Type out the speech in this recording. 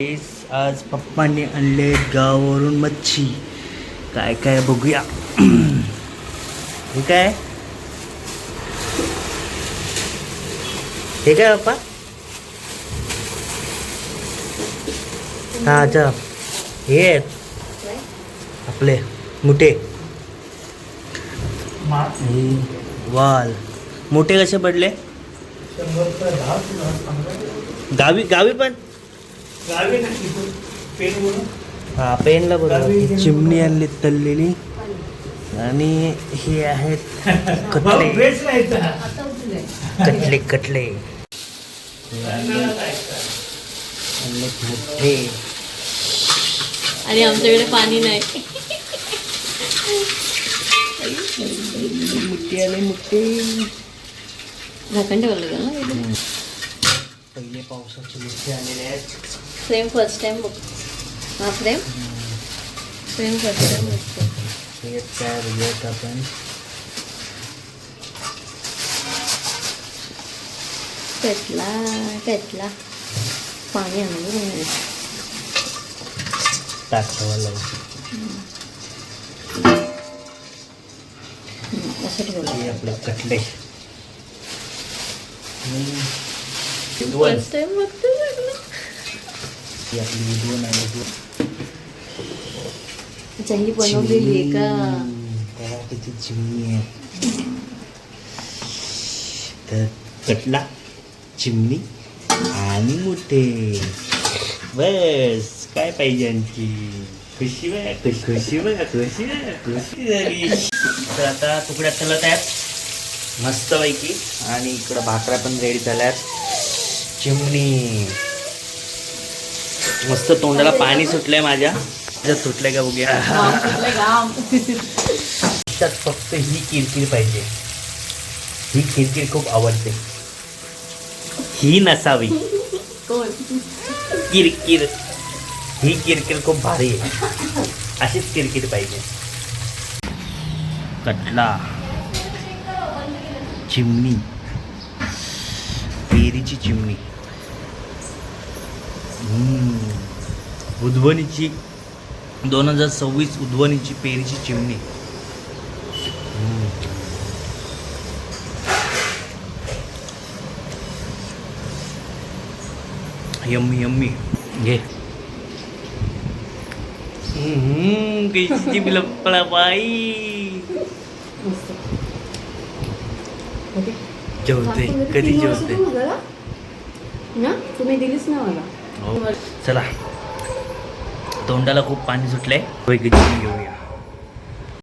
आज पप्पांनी आणले गावावरून मच्छी. काय काय बघूया. हे काय हे काय पप्पा? हा अच्छा हे आहेत आपले मोठे वाल. मोठे कसे पडले? गावी गावी पण हा पेनला बरोबर. चिमणी आणली तळलेली आणि हे आहेत कटले कटले कटले मोठे. आणि आमच्याकडे पाणी नाही. मोठे आले मोठे. झाकण ठेवलं का ना? पहिले पावसाचे मोठे आलेले आहेत. फ्रेम फर्स्ट टाइम बघ. हा फ्रेम फर्स्ट टाइम बघतो. हे काय बघूयात आपण. कटला पाणी आणलं टाकावं असं ठेवलं. हे आपले कटले. फर्स्ट टाइम बघतो. ही आपली दोन आहे. ही बनवलेली आहे का? त्याला किती चिमणी आहे. तर कटला चिमणी आणि मोठे. बस काय पाहिजे आणखी. खुशी बघा खुशी बघा खुशी बघा खुशी झाली. तर आता तुकड्या तळत आहेत मस्तपैकी. आणि इकडं भाकऱ्या पण रेडी झाल्यात. चिमणी मस्त. तोंडाला पाणी सुटलंय माझ्या. सुटलंय का बघूया. त्यात फक्त ही किरकिर पाहिजे. ही किरकिर खूप आवडते. ही नसावी किरकिर. ही किरकिर खूप भारी आहे. अशीच किरकिर पाहिजे. कटला चिमणी पेरीची चिमणी. उद्वनीची 2026 उद्वनीची पेरीची चिमणी. Yummy yummy. घे. कैची बिलपळा बाई. जेवते कधी जेवते. तुम्ही दिलीच ना मला. हो चला. तोंडाला खूप पाणी सुटलंय. घेऊया.